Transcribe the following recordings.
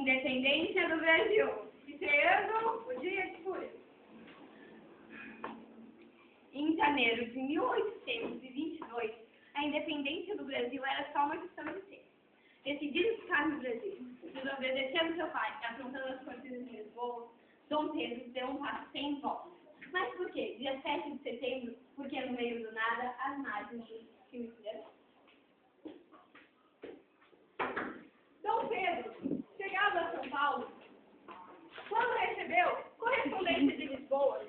Independência do Brasil, estreando o Dia de Fúria. Em janeiro de 1822, a independência do Brasil era só uma questão de tempo. Decidido ficar no Brasil, desobedecendo seu pai, afrontando as cortinas de Lisboa, Dom Pedro deu um passo sem volta. Mas por quê? Dia 7 de setembro, porque no meio do nada, as margens do Rio de Janeiro. Dom Pedro chegava a São Paulo quando recebeu correspondência de Lisboa.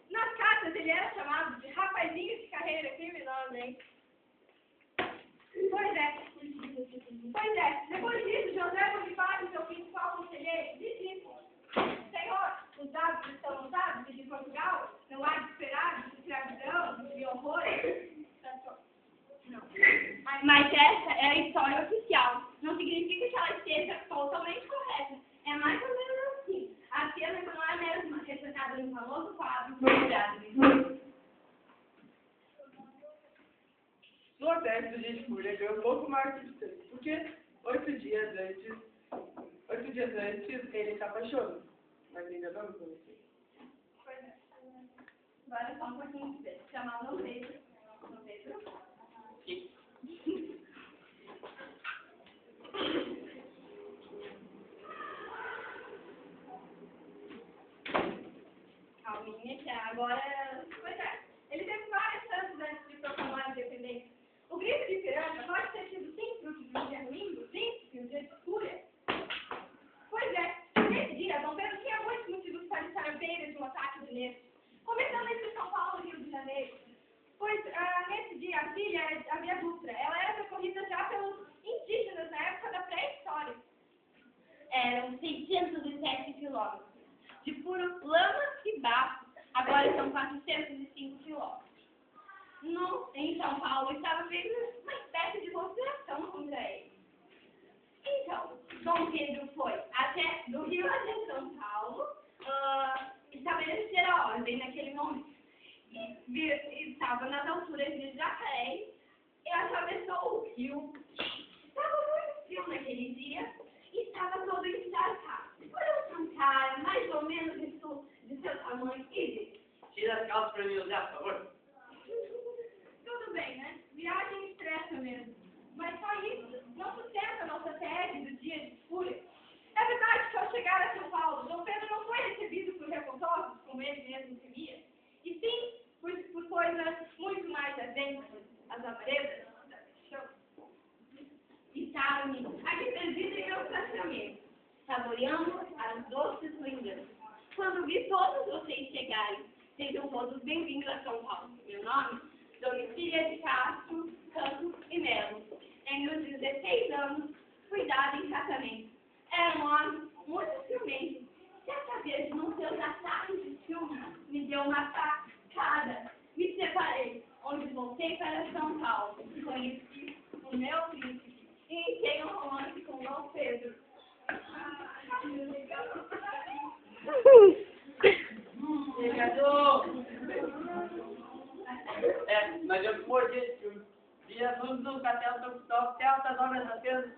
Nas cartas ele era chamado de rapazinho de carreira criminosa, hein? Pois é. Depois disso, José Bonifácio, seu principal conselheiro, disse: Senhor, os dados estão usados de Portugal, não há de esperar de escravidão, de horrores. Não. Mas essa é a história oficial. Não significa que ela esteja totalmente correta. É mais ou menos assim. A cena não é mesmo retratada no famoso quadro Murmurado de Lisboa. Sua tese do Dia de Fúria ganhou um pouco mais de distância, porque 8 dias antes ele se apaixonou. Mas ainda não me conheci. Pois é. Agora só um pouquinho de tempo. Chamar o Pedro. Calminha, que agora... Pois é. Ele teve várias chances antes de proclamar a independência. O grito de Ipiranga pode ter sido sim fruto de um dia ruim, do príncipe, um dia de fúria. Pois é. Nesse dia, Dom Pedro tinha muitos motivos para estar à beira de um ataque de nervos. Começando entre São Paulo e Rio de Janeiro. Pois, nesse dia, a trilha era a Via Dutra. Ela era percorrida já pelos indígenas na época da pré-história. Eram 607 quilômetros. De puro lama e barro. Agora são 405 quilômetros. Em São Paulo estava vendo uma espécie de conspiração contra ele. Então, Dom Pedro foi até do Rio até São Paulo estabelecer a ordem naquele momento. E estava nas alturas de Jacareí e atravessou o rio. Estava muito frio naquele dia e estava todo encharcado. Olhou um cara mais ou menos de seu tamanho e disse: Tira as calças para mim usar, por favor. Tudo bem, né? Viagem estressa mesmo. Mas só isso não sustenta a nossa tese do Dia de Fúria. É verdade que ao chegar a São Paulo, Dom Pedro não foi recebido por revoltosos, como ele mesmo temia, e sim por coisas muito mais adentras, as labaredas da paixão. Estava-me aqui perdida em meu tratamento, saboreando as doces lembranças. Quando vi todos vocês chegarem, sejam todos bem-vindos a São Paulo. Meu nome, Domicília de Castro, Campos e Melo. Em meus 16 anos, fui dada em casamento. Era um homem muito ciumento. Certa vez, num seus ataques de ciúme, me deu uma facada. Me separei, onde voltei para São Paulo. Conheci o meu príncipe e iniciei um romance com Dom Pedro. Mas eu mordi esse filme. Vi as luzes do castelo do até altas obras da cena.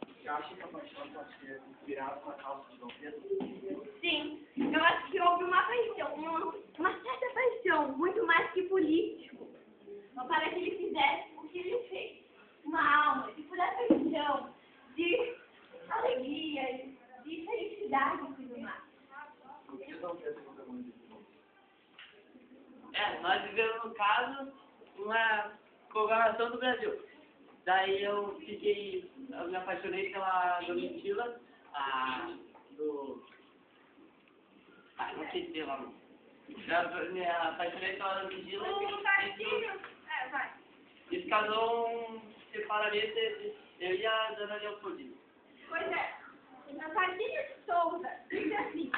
Você acha que a paixão pode ter inspirado na calça de Dom Pedro? Sim, eu acho que houve uma paixão, uma certa paixão, muito mais que político, para que ele fizesse o que ele fez. Uma alma de pura paixão, de alegria, de felicidade e tudo mais. O que Dom Pedro nunca muito bom? Nós vivemos, no caso, uma programação do Brasil. Daí eu me apaixonei pela Domitila, não sei dizer lá, não. Eu me apaixonei pela Domitila e se casou um separamento entre eu e a Dona Leopoldina. Pois é, na Tardinha de Souza, diz assim: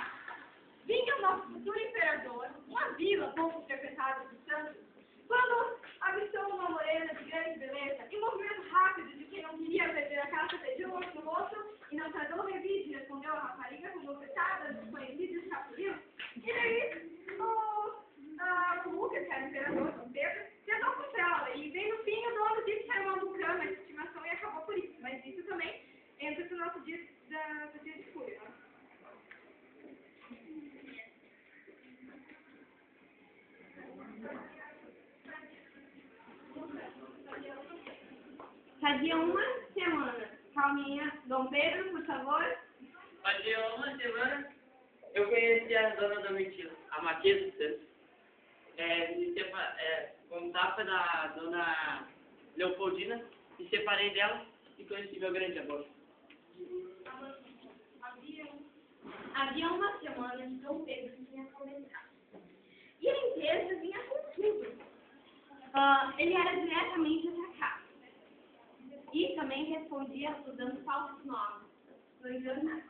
vinha o nosso futuro imperador, uma vila pouco frequentada de Santos, quando avistou uma morena de grande beleza e movimento rápido de quem não queria perder a caça, beijou no rosto e não tardou revide, respondeu a rapariga com bofetada, desconhecida e escapuliu. E daí, o Lucas, que era o imperador, Dom Pedro, tentou comprá-la e, bem no fim, o dono disse que era uma mucama de estimação e acabou por Fazia uma semana. Calminha. Dom Pedro, por favor. Fazia uma semana eu conheci a dona Domitila, a Marquesa dos Santos. Com tapa da dona Leopoldina, me separei dela e conheci meu grande amor. Havia uma semana que Dom Pedro vinha comentar. E a empresa vinha com tudo. Ele era diretamente atacado. E também respondia usando falsos nomes nos jornais.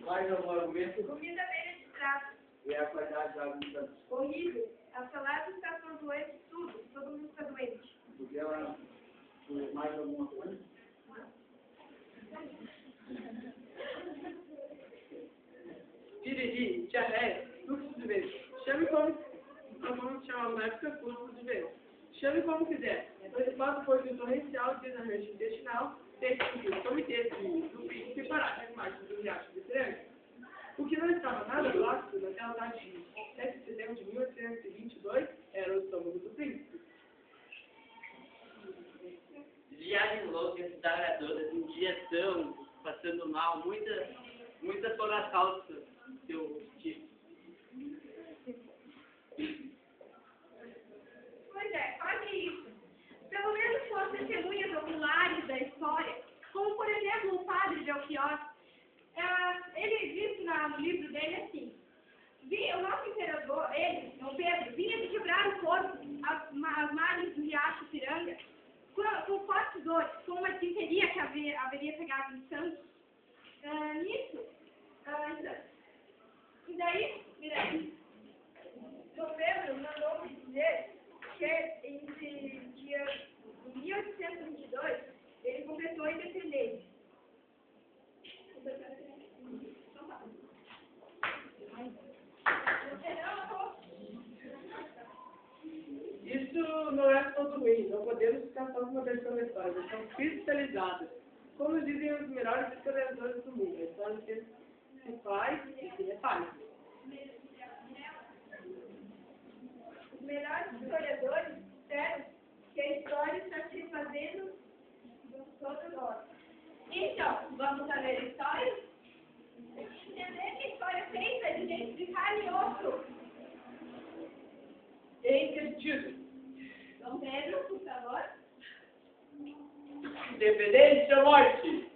Mais algum argumento? Comida beira de prato. E a qualidade da água Horrível. A salada está com doente, tudo. Todo mundo está doente. porque ela mais alguma coisa? Piriri, diarreia, fluxo de vento. Chame como... Nós vamos chamar na época fluxo de vento. Chame como quiser. Antecipado por via torrencial, desarranjo intestinal, texto comitê do pico separado as margens do riacho de Piranga. O que não estava nada plácido naquela tarde de 7 de setembro de 1822 era o estômago do príncipe. Viagem louca, cidade toda, indigestão, passando mal, muitas foram as causas que eu tive. Pois é, quase isso. Pelo menos foram testemunhas oculares da história, como por exemplo o padre de Alquios. Ele disse no livro dele assim: o nosso imperador, ele, Dom Pedro, vinha de quebrar o corpo às margens do riacho Piranga, com fortes dores, com uma disenteria que haveria pegado em Santos. E daí, Dom Pedro mandou dizer que entre dias de 1822 ele completou a independência. Isso não é todo ruim, não podemos ficar só com uma versão da história, eles são cristalizadas. Como dizem os melhores historiadores do mundo, a história se faz e se refaz. Os melhores historiadores disseram que a história está se fazendo toda hora. Então, vamos a ler a história? Entender que a história é feita de gente de carne e osso. Entendido. Dom Pedro, por favor. Independência ou morte?